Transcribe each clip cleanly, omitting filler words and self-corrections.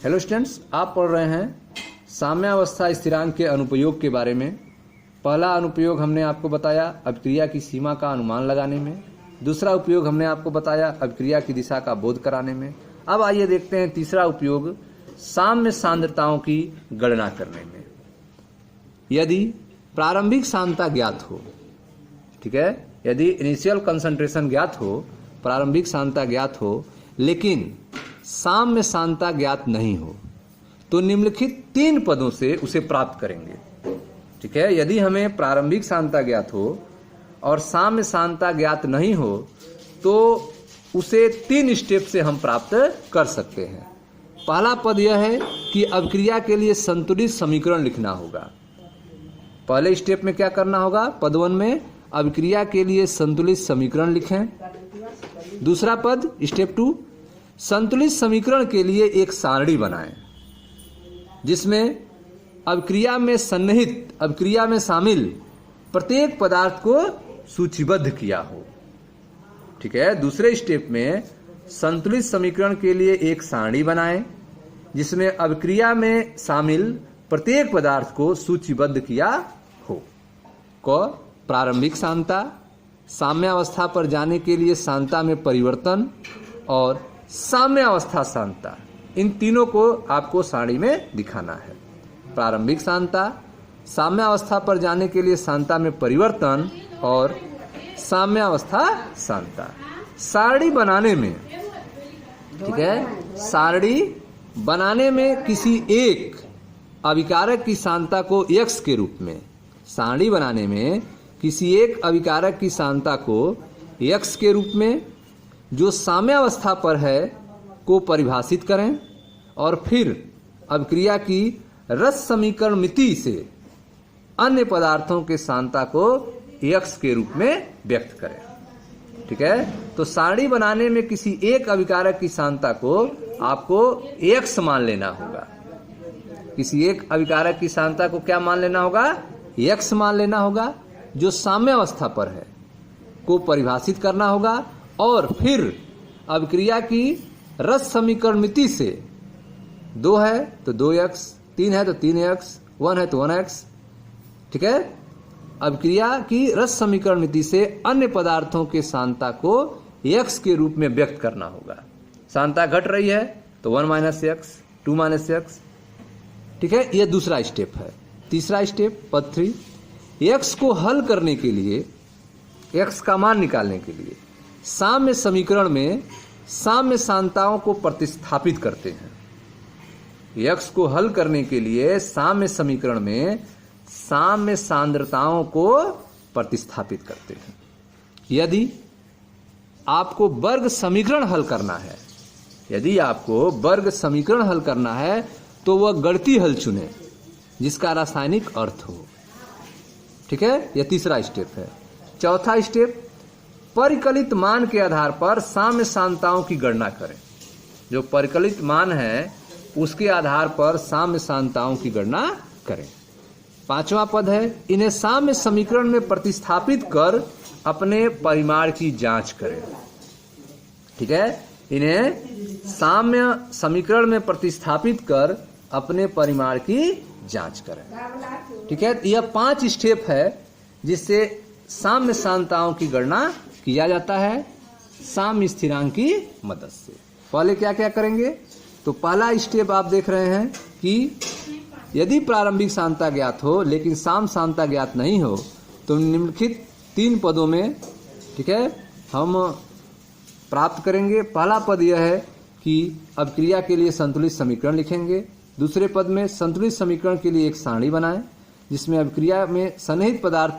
Hello students, आप पढ़ रहे हैं साम्यावस्था स्थिरांक के अनुप्रयोग के बारे में। पहला अनुप्रयोग हमने आपको बताया अभिक्रिया की सीमा का अनुमान लगाने में। दूसरा उपयोग हमने आपको बताया अभिक्रिया की दिशा का बोध कराने में। अब आइए देखते हैं तीसरा उपयोग साम्य सांद्रताओं की गणना करने में। यदि प्रारंभिक सांद्रता ज्ञात हो, ठीक है, यदि इनिशियल कंसंट्रेशन ज्ञात हो, प्रारंभिक सांद्रता ज्ञात हो, लेकिन साम्य सांद्रता ज्ञात नहीं हो, तो निम्नलिखित 3 पदों से उसे प्राप्त करेंगे। ठीक है, यदि हमें प्रारंभिक सांद्रता ज्ञात हो और साम्य सांद्रता ज्ञात नहीं हो तो उसे 3 स्टेप से हम प्राप्त कर सकते हैं। पहला पद यह है कि अभिक्रिया के लिए संतुलित समीकरण लिखना होगा। पहले स्टेप में क्या करना होगा? पद 1 में अभिक्रिया के लिए संतुलित समीकरण लिखें। दूसरा पद स्टेप 2, संतुलित समीकरण के लिए एक सारणी बनाएं जिसमें अभिक्रिया में सन्निहित, अभिक्रिया में शामिल प्रत्येक पदार्थ को सूचीबद्ध किया हो। ठीक है, दूसरे स्टेप में संतुलित समीकरण के लिए एक सारणी बनाएं जिसमें अभिक्रिया में शामिल प्रत्येक पदार्थ को सूचीबद्ध किया हो। प्रारंभिक सांद्रता, साम्यावस्था पर जाने के लिए सांद्रता में परिवर्तन और साम्यावस्था सांद्रता, इन तीनों को आपको सारणी में दिखाना है। प्रारंभिक सांद्रता, साम्यावस्था पर जाने के लिए सांद्रता में परिवर्तन और साम्यावस्था सांद्रता। सारणी बनाने में, ठीक है, सारणी बनाने में किसी एक अभिकारक की सांद्रता को x के रूप में, सारणी बनाने में किसी एक अभिकारक की सांद्रता को x के रूप में जो साम्यावस्था पर है को परिभाषित करें और फिर अभिक्रिया की रस समीकरण मिति से अन्य पदार्थों के सांद्रता को x के रूप में व्यक्त करें। ठीक है, तो सारणी बनाने में किसी एक अभिकारक की सांद्रता को आपको x मान लेना होगा। किसी एक अभिकारक की सांद्रता को क्या मान लेना होगा? x मान लेना होगा जो साम्यावस्था पर है को परिभाषित करना होगा और फिर अभिक्रिया की रस समीकरण मिति से 2 है तो 2x, 3 है तो 3x, 1 है तो 1x। ठीक है, अभिक्रिया की रस समीकरण मिति से अन्य पदार्थों के सांद्रता को x के रूप में व्यक्त करना होगा। सांद्रता घट रही है तो 1 - x, 2 - x। ठीक है, यह दूसरा स्टेप है। तीसरा स्टेप पद 3, x को हल करने के लिए, x का मान निकालने के लिए साम्य समीकरण में साम्य सांद्रताओं को प्रतिस्थापित करते हैं। x को हल करने के लिए साम्य समीकरण में साम्य सांद्रताओं को प्रतिस्थापित करते हैं। यदि आपको वर्ग समीकरण हल करना है, यदि आपको वर्ग समीकरण हल करना है तो वह गणितीय हल चुने जिसका रासायनिक अर्थ हो। ठीक है, यह तीसरा स्टेप है। चौथा स्टेप, परिकलित मान के आधार पर साम्य सांद्रताओं की गणना करें। जो परिकलित मान है उसके आधार पर साम्य सांद्रताओं की गणना करें। पांचवा पद है, इन्हें साम्य समीकरण में प्रतिस्थापित कर अपने परिमाण की जांच करें। ठीक है, इन्हें साम्य समीकरण में प्रतिस्थापित कर अपने परिमाण की जांच करें। ठीक है, यह 5 स्टेप है जिससे साम्य सांद्रताओं की गणना किया जाता है साम्य स्थिरांक की मदद से। पहले क्या क्या करेंगे? तो पहला स्टेप आप देख रहे हैं कि यदि प्रारंभिक सांद्रता ज्ञात हो लेकिन साम्य सांद्रता ज्ञात नहीं हो तो निम्नलिखित 3 पदों में, ठीक है, हम प्राप्त करेंगे। पहला पद यह है कि अभिक्रिया के लिए संतुलित समीकरण लिखेंगे। दूसरे पद में संतुलित समीकरण के लिए एक सारणी बनाएं जिसमें अभिक्रिया में सन्निहित पदार्थ,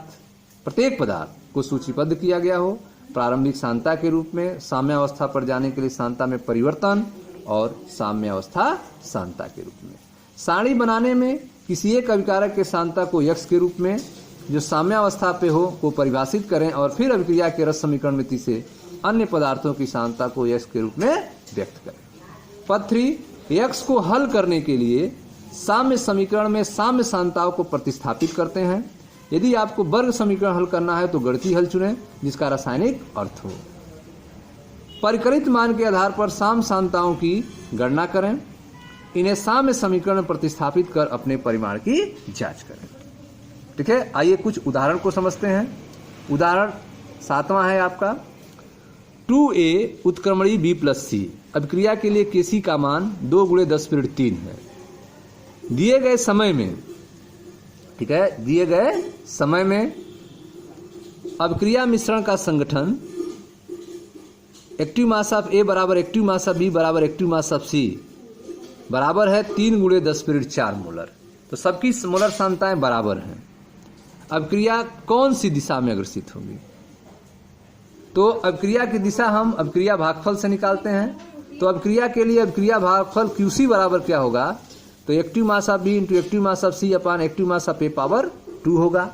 प्रत्येक पदार्थ को सूचीबद्ध किया गया हो। प्रारंभिक सांद्रता के रूप में, साम्यावस्था पर जाने के लिए सांद्रता में परिवर्तन और साम्यावस्था सांद्रता के रूप में। सारणी बनाने में किसी एक अभिकारक के सांद्रता को x के रूप में जो साम्यावस्था पे हो को परिभाषित करें और फिर अभिक्रिया के रस समीकरण मिति से अन्य पदार्थों की सांद्रता को x के रूप में व्यक्त करें। पद 3, x को हल करने के लिए साम्य समीकरण में साम्य सांद्रताओं को प्रतिस्थापित करते हैं। यदि आपको वर्ग समीकरण हल करना है तो गणितीय हल चुनें जिसका रासायनिक अर्थ हो। परिकलित मान के आधार पर साम्य सांद्रताओं की गणना करें। इन्हें साम्य समीकरण में प्रतिस्थापित कर अपने परिमाण की जांच करें। ठीक है, आइए कुछ उदाहरण को समझते हैं। उदाहरण 7वां है आपका 2a उत्क्रमणी b प्लस c। अभिक्रिया के लिए Kc का मान 2 × 10⁻³ है। दिए गए समय में, ठीक है, दिए गए समय में अभिक्रिया मिश्रण का संगठन एक्टिव मास ऑफ A बराबर एक्टिव मास ऑफ B बराबर एक्टिव मास ऑफ C बराबर है 3 × 10⁻⁴ मोलर। तो सबकी मोलर सांद्रताएं बराबर हैं। अभिक्रिया कौन सी दिशा में अग्रसित होगी? तो अभिक्रिया की दिशा हम अभिक्रिया भागफल से निकालते हैं। तो अभिक्रिया के लिए अभिक्रिया भागफल QC बराबर क्या होगा? तो active mass of B into active mass of C upon active mass of A power 2 होगा।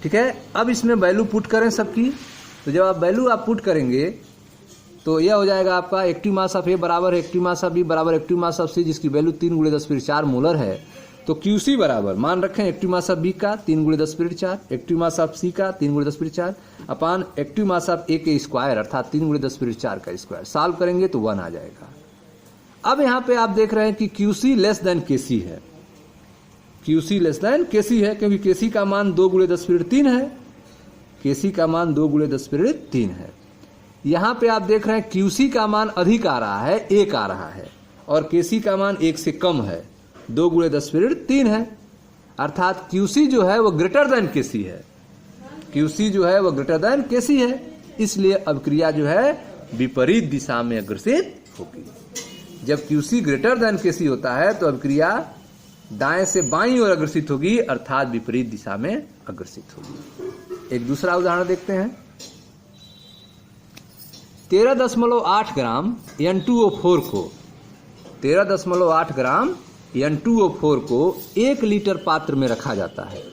ठीक है, अब इसमें वैल्यू पुट करें सबकी। तो जब आप वैल्यू पुट करेंगे तो यह हो जाएगा आपका एक्टिव मास ऑफ A बराबर एक्टिव मास ऑफ B बराबर एक्टिव मास ऑफ C, जिसकी वैल्यू 3 × 10⁻⁴ मोलर है। तो QC बराबर मान रखें एक्टिव मास ऑफ B का 3 × 10⁻⁴, एक्टिव मास ऑफ C का 3 × 10⁻⁴ अपान एक्टिव मास ऑफ A के स्क्वायर अर्थात 3 × 10⁻⁴ का स्क्वायर। सॉल्व करेंगे तो 1 आ जाएगा। अब यहाँ पे आप देख रहे हैं कि QC लेस देन KC है। QC लेस देन KC है क्योंकि KC का मान 2 × 10⁻³ है। KC का मान 2 × 10⁻³ है। यहाँ पे आप देख रहे हैं QC का मान अधिक आ रहा है, 1 आ रहा है, और KC का मान 1 से कम है, 2 × 10⁻³ है। अर्थात QC जो है वो ग्रेटर देन KC है। QC जो है वो ग्रेटर देन KC है, इसलिए अभिक्रिया जो है विपरीत दिशा में अग्रसित होगी। जब QC ग्रेटर देन KC होता है तो अभिक्रिया दाएं से बाईं ओर अग्रसित होगी, अर्थात विपरीत दिशा में अग्रसित होगी। एक दूसरा उदाहरण देखते हैं। 13.8 ग्राम N2O4 को 13.8 ग्राम N2O4 को 1 लीटर पात्र में रखा जाता है।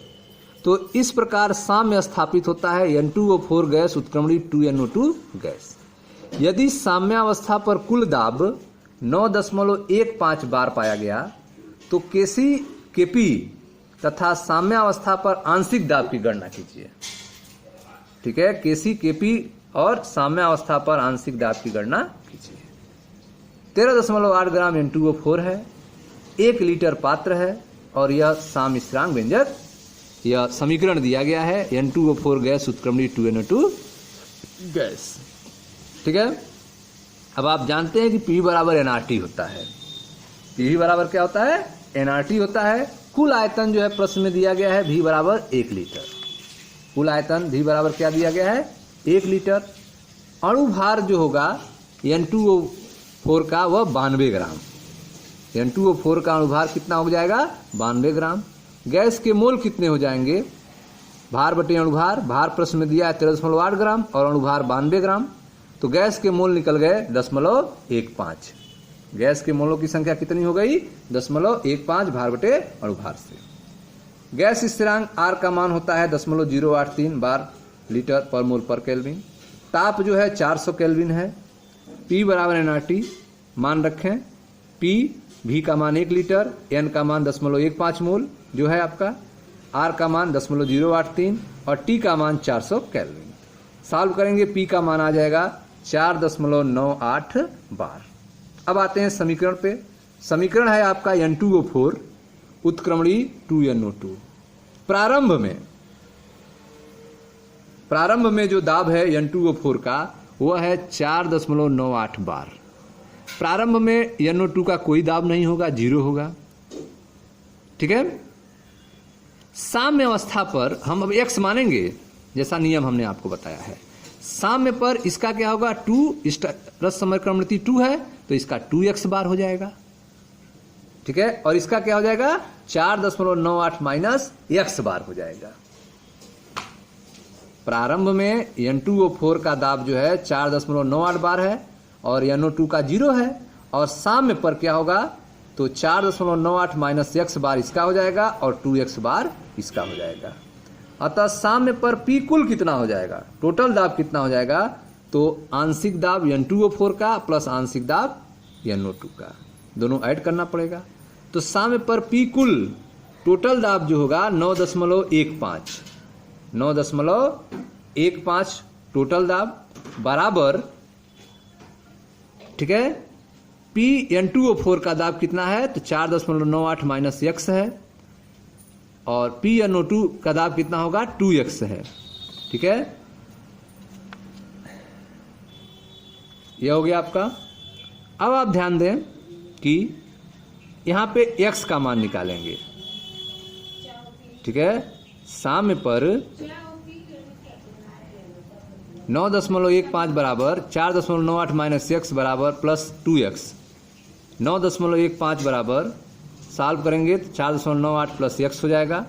तो इस प्रकार साम्य स्थापित होता है N2O4 गैस उत्क्रमणी 2NO2 गैस। यदि साम्यावस्था पर कुल दाब 9.15 बार पाया गया तो Kc Kp तथा साम्यावस्था पर आंशिक दाब की गणना कीजिए। ठीक है, Kc Kp और साम्यावस्था पर आंशिक दाब की गणना कीजिए। 13.8 ग्राम N2O4 है, 1 लीटर पात्र है, और यह साम्य स्थिरांक व्यंजक, यह समीकरण दिया गया है N2O4 गैस उत्क्रमणी 2NO2 गैस। ठीक है, अब आप जानते हैं कि P बराबर nRT होता है। P बराबर क्या होता है? nRT होता है। कुल आयतन जो है प्रश्न में दिया गया है V बराबर 1 लीटर। कुल आयतन V बराबर क्या दिया गया है? 1 लीटर। अणुभार जो होगा N2O4 का वह 92 ग्राम। N2O4 का अणुभार कितना हो जाएगा? 92 ग्राम। गैस के मोल कितने हो जाएंगे? भार बटे अणुभार। भार प्रश्न में दिया है 13.8 ग्राम और अणुभार 92 ग्राम। तो गैस के मोल निकल गए 0.15। गैस के मोलों की संख्या कितनी हो गई? 0.15 भार बटे अणुभार से। गैस स्थिरांक R का मान होता है 0.083 बार लीटर पर मोल पर केल्विन। ताप जो है 400 केल्विन है। P बराबर nRT मान रखें। P V का मान 1 लीटर, N का मान 0.15 मोल जो है आपका, R का मान 0.083 और T का मान 400 केल्विन। सॉल्व करेंगे P का मान आ जाएगा 4.98 बार। अब आते हैं समीकरण पे। समीकरण है आपका N2O4 उत्क्रमणी 2NO2। प्रारंभ में जो दाब है N2O4 का वह है 4.98 बार। प्रारंभ में NO2 का कोई दाब नहीं होगा, 0 होगा। ठीक है, साम्य अवस्था पर हम अब x मानेंगे, जैसा नियम हमने आपको बताया है। साम्य पर इसका क्या होगा? 2, इस रस समक्रमणति 2 है तो इसका 2x बार हो जाएगा। ठीक है, और इसका क्या हो जाएगा? 4.98 माइनस x बार हो जाएगा। प्रारंभ में N2O4 का दाब जो है 4.98 बार है और NO2 का 0 है, और साम्य पर क्या होगा? तो 4.98 माइनस x बार इसका हो जाएगा और 2x बार इसका हो जाएगा। अतः साम्य पर P कुल कितना हो जाएगा? टोटल दाब कितना हो जाएगा? तो आंशिक दाब N2O4 का प्लस आंशिक दाब NO2 का, दोनों ऐड करना पड़ेगा। तो साम्य पर P कुल टोटल दाब जो होगा 9.15 टोटल दाब बराबर, ठीक है, PnO4 का दाब कितना है, तो 4.98 माइनस एक्स है, और PnO2 का दाब कितना होगा, 2x है। ठीक है, यह हो गया आपका। अब आप ध्यान दें कि यहां पे x का मान निकालेंगे। ठीक है, साम्य पर 9.15 बराबर 4.98 माइनस एक्स बराबर प्लस 2x। 9.15 बराबर सॉल्व करेंगे तो 4.98 प्लस x हो जाएगा,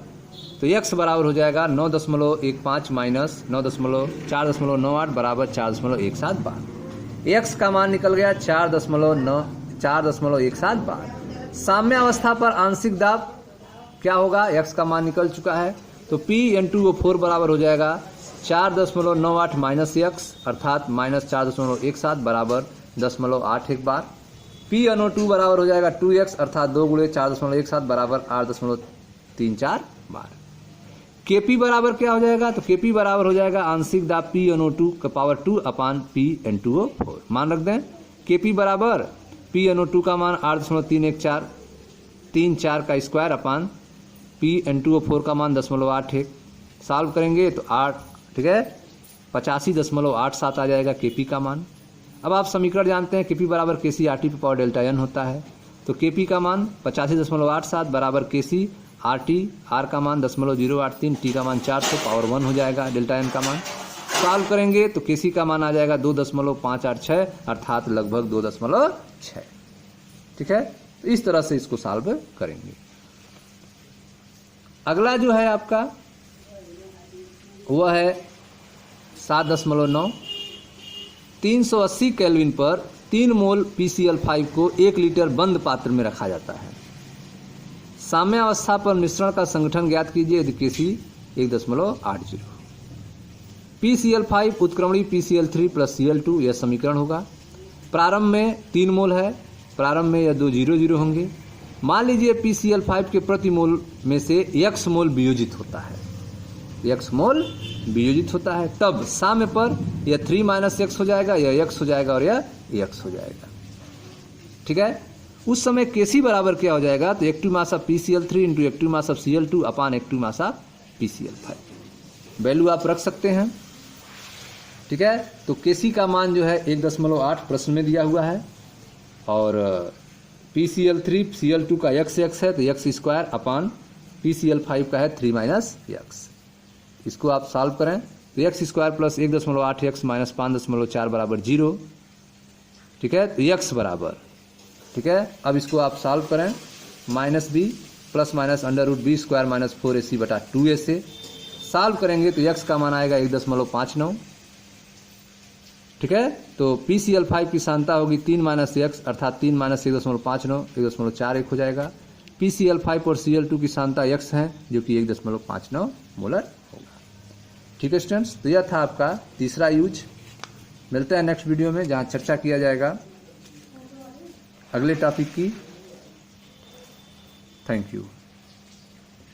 तो x बराबर हो जाएगा 9.15 माइनस 4.98 बराबर 4.17 बार। x का मान निकल गया 4.17 बार। साम्यावस्था पर आंशिक दाब क्या होगा, x का मान निकल चुका है, तो PnO4 बराबर हो जाएगा 4.98 माइनस एक्स अर्थात माइनस 4.17 बराबर 0.81 बार। PnO2 बराबर हो जाएगा 2x अर्थात 2 गुणे 4.17 बराबर 8.34 बार। Kp बराबर क्या हो जाएगा, तो Kp बराबर हो जाएगा आंशिक दाब PnO2 का पावर 2 अपान PnO4। मान रख दें Kp बराबर PnO2 का मान 8.314 का स्क्वायर अपान PnO4 का मान 0.81। सॉल्व करेंगे तो 8, ठीक है, 85.87 आ जाएगा Kp का मान। अब आप समीकरण जानते हैं Kp बराबर Kc RT पे पावर डेल्टा n होता है, तो Kp का मान 85.87 बराबर Kc RT, R का मान 0.083, T का मान 400 पावर 1 हो जाएगा डेल्टा n का मान। सॉल्व करेंगे तो Kc का मान आ जाएगा 2.586 अर्थात लगभग 2.6। ठीक है, तो इस तरह से इसको सॉल्व करेंगे। अगला जो है आपका वह है 7.9। 380 केल्विन पर 3 मोल PCl5 को 1 लीटर बंद पात्र में रखा जाता है। साम्यावस्था पर मिश्रण का संगठन ज्ञात कीजिए यदि Kc 1.80। PCl5 उत्क्रमणी PCl3 plus Cl2, यह समीकरण होगा। प्रारंभ में 3 मोल है, प्रारंभ में यह 2 0 होंगे। मान लीजिए PCl5 के प्रति मोल में से x मोल वियोजित होता है, x मोल वियोजित होता है, तब साम्य पर यह 3 माइनस x हो जाएगा, यह x हो जाएगा और यह x हो जाएगा। ठीक है, उस समय Kc बराबर क्या हो जाएगा, तो active mass of PCl3 into active mass of Cl2 upon active mass of PCl5। Value आप रख सकते हैं। ठीक है, तो Kc का मान जो है 1.8 प्रश्न में दिया हुआ है, और PCl3 Cl2 का x है तो x स्क्वायर अपान PCl5 का है 3 माइनस x। इसको आप सॉल्व करें तो x square plus 1.8x minus 5.4 बराबर 0। ठीक है, तो x बराबर, ठीक है, अब इसको आप सॉल्व करें, minus b plus minus under root b square minus 4ac बटा 2a। सॉल्व करेंगे तो x का मान आएगा 1.59। ठीक है, तो PCl5 की सांता होगी 3 माइनस एक्स अर्थात 3 माइनस 1.59 1.41 हो जाएगा। PCl5 और Cl2 की सांता x है जो कि 1.59 मोलर होगा। ठीक है स्टूडेंट्स, तो यह था आपका तीसरा यूज। मिलते हैं नेक्स्ट वीडियो में जहां चर्चा किया जाएगा अगले टॉपिक की। Thank you.